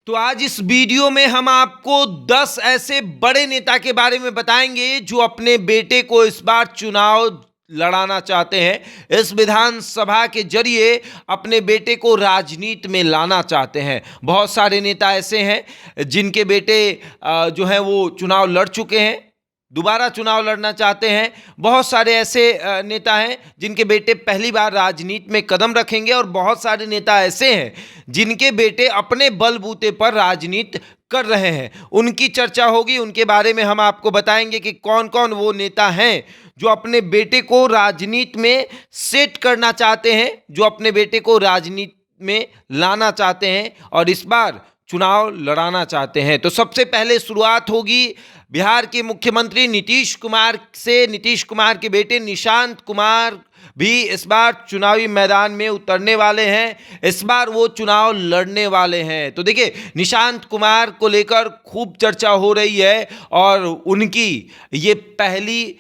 तो आज इस वीडियो में हम आपको 10 ऐसे बड़े नेता के बारे में बताएंगे जो अपने बेटे को इस बार चुनाव लड़ाना चाहते हैं। इस विधानसभा के जरिए अपने बेटे को राजनीति में लाना चाहते हैं। बहुत सारे नेता ऐसे हैं जिनके बेटे जो हैं वो चुनाव लड़ चुके हैं, दोबारा चुनाव लड़ना चाहते हैं। बहुत सारे ऐसे नेता हैं जिनके बेटे पहली बार राजनीति में कदम रखेंगे और बहुत सारे नेता ऐसे हैं जिनके बेटे अपने बलबूते पर राजनीति कर रहे हैं। उनकी चर्चा होगी, उनके बारे में हम आपको बताएंगे कि कौन कौन वो नेता हैं जो अपने बेटे को राजनीति में सेट करना चाहते हैं, जो अपने बेटे को राजनीति में लाना चाहते हैं और इस बार चुनाव लड़ाना चाहते हैं। तो सबसे पहले शुरुआत होगी बिहार के मुख्यमंत्री नीतीश कुमार से। नीतीश कुमार के बेटे निशांत कुमार भी इस बार चुनावी मैदान में उतरने वाले हैं। इस बार वो चुनाव लड़ने वाले हैं। तो देखिए, निशांत कुमार को लेकर खूब चर्चा हो रही है और उनकी ये पहली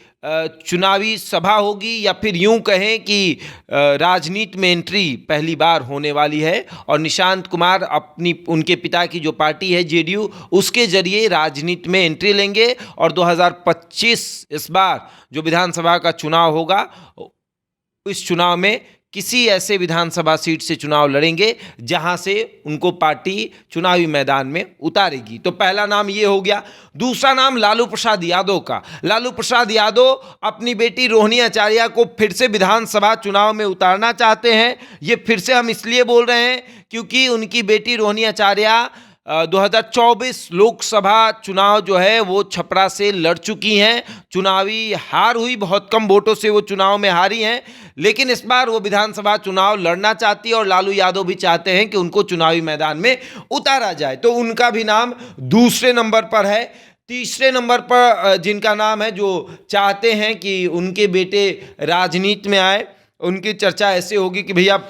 चुनावी सभा होगी या फिर यूं कहें कि राजनीति में एंट्री पहली बार होने वाली है और निशांत कुमार उनके पिता की जो पार्टी है जेडीयू, उसके जरिए राजनीति में एंट्री लेंगे और 2025 इस बार जो विधानसभा का चुनाव होगा, इस चुनाव में किसी ऐसे विधानसभा सीट से चुनाव लड़ेंगे जहां से उनको पार्टी चुनावी मैदान में उतारेगी। तो पहला नाम ये हो गया। दूसरा नाम लालू प्रसाद यादव का। लालू प्रसाद यादव अपनी बेटी रोहिणी आचार्य को फिर से विधानसभा चुनाव में उतारना चाहते हैं। ये फिर से हम इसलिए बोल रहे हैं क्योंकि उनकी बेटी रोहिणी आचार्य 2024 लोकसभा चुनाव जो है वो छपरा से लड़ चुकी हैं। चुनावी हार हुई, बहुत कम वोटों से वो चुनाव में हारी हैं, लेकिन इस बार वो विधानसभा चुनाव लड़ना चाहती है और लालू यादव भी चाहते हैं कि उनको चुनावी मैदान में उतारा जाए। तो उनका भी नाम दूसरे नंबर पर है। तीसरे नंबर पर जिनका नाम है, जो चाहते हैं कि उनके बेटे राजनीति में आए, उनकी चर्चा ऐसे होगी कि भैया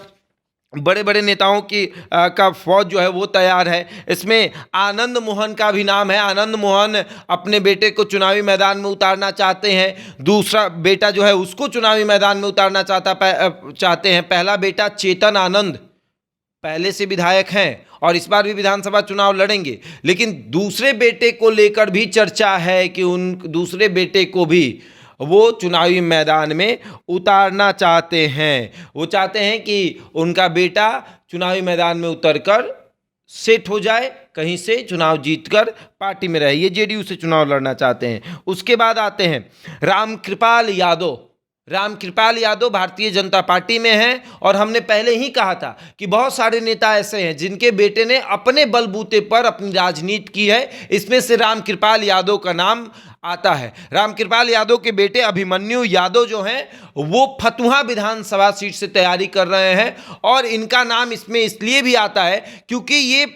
बड़े बड़े नेताओं की का फौज जो है वो तैयार है। इसमें आनंद मोहन का भी नाम है। आनंद मोहन अपने बेटे को चुनावी मैदान में उतारना चाहते हैं। दूसरा बेटा जो है उसको चुनावी मैदान में उतारना चाहते हैं। पहला बेटा चेतन आनंद पहले से विधायक हैं और इस बार भी विधानसभा चुनाव लड़ेंगे, लेकिन दूसरे बेटे को लेकर भी चर्चा है कि उन दूसरे बेटे को भी वो चुनावी मैदान में उतारना चाहते हैं। वो चाहते हैं कि उनका बेटा चुनावी मैदान में उतरकर सेट हो जाए, कहीं से चुनाव जीतकर पार्टी में रहे। ये जेडीयू से चुनाव लड़ना चाहते हैं। उसके बाद आते हैं रामकृपाल यादव। रामकृपाल यादव भारतीय जनता पार्टी में हैं और हमने पहले ही कहा था कि बहुत सारे नेता ऐसे हैं जिनके बेटे ने अपने बलबूते पर अपनी राजनीति की है। इसमें से रामकृपाल यादव का नाम आता है। रामकृपाल यादव के बेटे अभिमन्यु यादव जो हैं वो फतुहा विधानसभा सीट से तैयारी कर रहे हैं और इनका नाम इसमें इसलिए भी आता है क्योंकि ये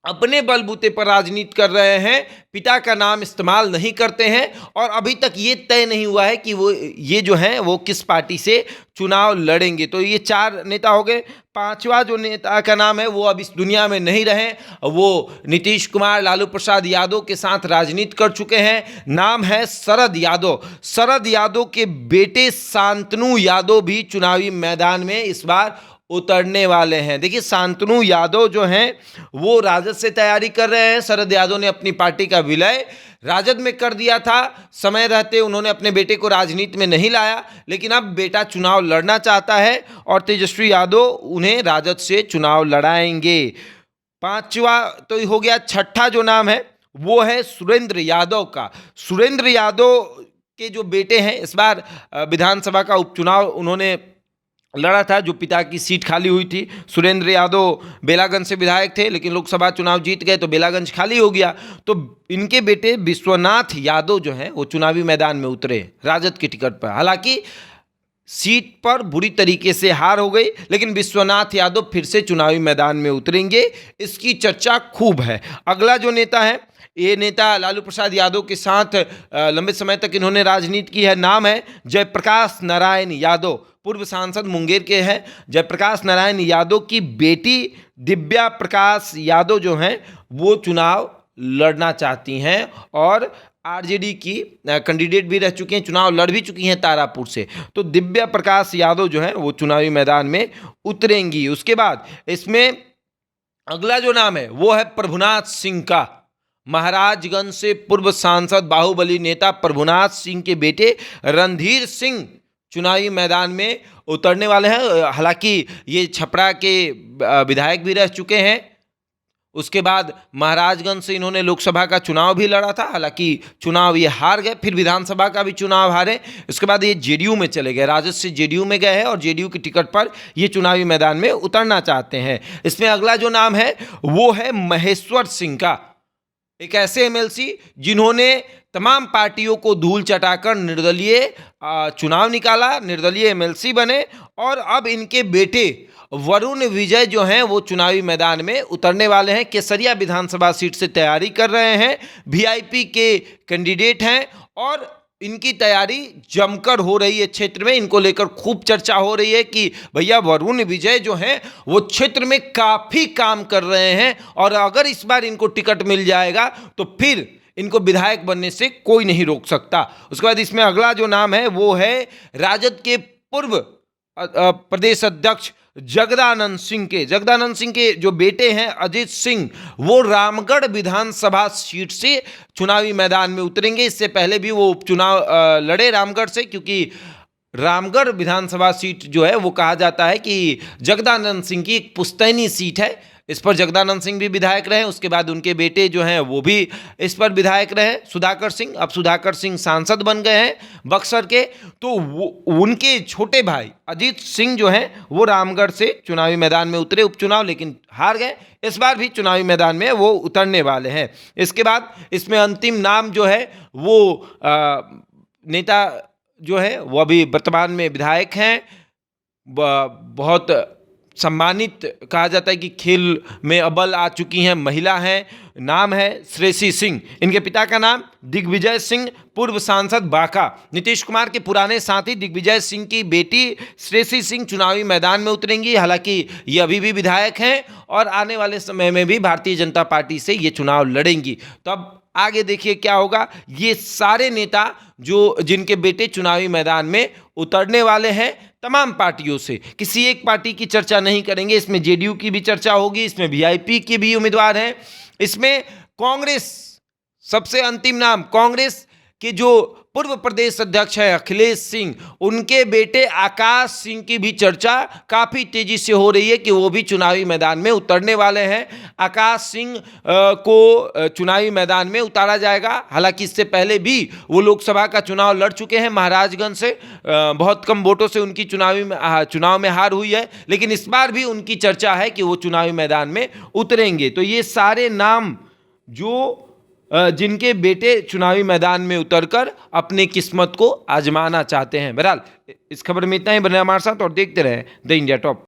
अपने बलबूते पर राजनीति कर रहे हैं, पिता का नाम इस्तेमाल नहीं करते हैं और अभी तक ये तय नहीं हुआ है कि वो ये जो हैं वो किस पार्टी से चुनाव लड़ेंगे। तो ये 4 नेता हो गए। पांचवा जो नेता का नाम है वो अब इस दुनिया में नहीं रहे, वो नीतीश कुमार लालू प्रसाद यादव के साथ राजनीति कर चुके हैं। नाम है शरद यादव। शरद यादव के बेटे शांतनु यादव भी चुनावी मैदान में इस बार उतरने वाले हैं। देखिए, शांतनु यादव जो हैं वो राजद से तैयारी कर रहे हैं। शरद यादव ने अपनी पार्टी का विलय राजद में कर दिया था। समय रहते उन्होंने अपने बेटे को राजनीति में नहीं लाया, लेकिन अब बेटा चुनाव लड़ना चाहता है और तेजस्वी यादव उन्हें राजद से चुनाव लड़ाएंगे। पांचवा तो हो गया। छठा जो नाम है वो है सुरेंद्र यादव का। सुरेंद्र यादव के जो बेटे हैं इस बार विधानसभा का उपचुनाव उन्होंने लड़ा था, जो पिता की सीट खाली हुई थी। सुरेंद्र यादव बेलागंज से विधायक थे, लेकिन लोकसभा चुनाव जीत गए तो बेलागंज खाली हो गया। तो इनके बेटे विश्वनाथ यादव जो हैं वो चुनावी मैदान में उतरे राजद की टिकट पर। हालांकि सीट पर बुरी तरीके से हार हो गई, लेकिन विश्वनाथ यादव फिर से चुनावी मैदान में उतरेंगे, इसकी चर्चा खूब है। अगला जो नेता है, ये नेता लालू प्रसाद यादव के साथ लंबे समय तक इन्होंने राजनीति की है। नाम है जयप्रकाश नारायण यादव। पूर्व सांसद मुंगेर के हैं। जयप्रकाश नारायण यादव की बेटी दिव्या प्रकाश यादव जो हैं वो चुनाव लड़ना चाहती हैं और आरजेडी की कैंडिडेट भी रह चुकी हैं, चुनाव लड़ भी चुकी हैं तारापुर से। तो दिव्या प्रकाश यादव जो है वो चुनावी मैदान में उतरेंगी। उसके बाद इसमें अगला जो नाम है वो है प्रभुनाथ सिंह का। महाराजगंज से पूर्व सांसद बाहुबली नेता प्रभुनाथ सिंह के बेटे रणधीर सिंह चुनावी मैदान में उतरने वाले हैं। हालांकि ये छपरा के विधायक भी रह चुके हैं। उसके बाद महाराजगंज से इन्होंने लोकसभा का चुनाव भी लड़ा था, हालांकि चुनाव ये हार गए, फिर विधानसभा का भी चुनाव हारे। उसके बाद ये जेडीयू में चले गए, राजद से जेडीयू में गए हैं और जेडीयू की टिकट पर ये चुनावी मैदान में उतरना चाहते हैं। इसमें अगला जो नाम है वो है महेश्वर सिंह का, एक ऐसे एमएलसी जिन्होंने तमाम पार्टियों को धूल चटाकर निर्दलीय चुनाव निकाला, निर्दलीय एमएलसी बने और अब इनके बेटे वरुण विजय जो हैं वो चुनावी मैदान में उतरने वाले हैं। केसरिया विधानसभा सीट से तैयारी कर रहे हैं, वीआईपी के कैंडिडेट हैं और इनकी तैयारी जमकर हो रही है। क्षेत्र में इनको लेकर खूब चर्चा हो रही है कि भैया वरुण विजय जो हैं वो क्षेत्र में काफ़ी काम कर रहे हैं और अगर इस बार इनको टिकट मिल जाएगा तो फिर इनको विधायक बनने से कोई नहीं रोक सकता। उसके बाद इसमें अगला जो नाम है वो है राजद के पूर्व प्रदेश अध्यक्ष जगदानंद सिंह के जो बेटे हैं अजीत सिंह, वो रामगढ़ विधानसभा सीट से चुनावी मैदान में उतरेंगे। इससे पहले भी वो उपचुनाव लड़े रामगढ़ से, क्योंकि रामगढ़ विधानसभा सीट जो है वो कहा जाता है कि जगदानंद सिंह की एक पुश्तैनी सीट है। इस पर जगदानंद सिंह भी विधायक रहे, उसके बाद उनके बेटे जो हैं वो भी इस पर विधायक रहे, सुधाकर सिंह। अब सुधाकर सिंह सांसद बन गए हैं बक्सर के, तो उनके छोटे भाई अजीत सिंह जो हैं वो रामगढ़ से चुनावी मैदान में उतरे उपचुनाव, लेकिन हार गए। इस बार भी चुनावी मैदान में वो उतरने वाले हैं। इसके बाद इसमें अंतिम नाम जो है वो नेता जो है वो अभी वर्तमान में विधायक हैं, बहुत सम्मानित कहा जाता है कि खेल में अव्वल आ चुकी हैं, महिला हैं, नाम है श्रेयसी सिंह। इनके पिता का नाम दिग्विजय सिंह, पूर्व सांसद बांका। नीतीश कुमार के पुराने साथी दिग्विजय सिंह की बेटी श्रेयसी सिंह चुनावी मैदान में उतरेंगी। हालांकि ये अभी भी विधायक हैं और आने वाले समय में भी भारतीय जनता पार्टी से ये चुनाव लड़ेंगी। तो अब आगे देखिए क्या होगा। ये सारे नेता जिनके बेटे चुनावी मैदान में उतरने वाले हैं, तमाम पार्टियों से, किसी एक पार्टी की चर्चा नहीं करेंगे। इसमें जेडीयू की भी चर्चा होगी, इसमें वीआईपी के भी उम्मीदवार हैं, इसमें कांग्रेस, सबसे अंतिम नाम कांग्रेस के जो पूर्व प्रदेश अध्यक्ष है अखिलेश सिंह, उनके बेटे आकाश सिंह की भी चर्चा काफ़ी तेजी से हो रही है कि वो भी चुनावी मैदान में उतरने वाले हैं। आकाश सिंह को चुनावी मैदान में उतारा जाएगा। हालांकि इससे पहले भी वो लोकसभा का चुनाव लड़ चुके हैं महाराजगंज से, बहुत कम वोटों से उनकी चुनाव में हार हुई है, लेकिन इस बार भी उनकी चर्चा है कि वो चुनावी मैदान में उतरेंगे। तो ये सारे नाम जिनके बेटे चुनावी मैदान में उतरकर अपनी किस्मत को आजमाना चाहते हैं। बहरहाल इस खबर में इतना ही। बने हमारे साथ और देखते रहें द इंडिया टॉप।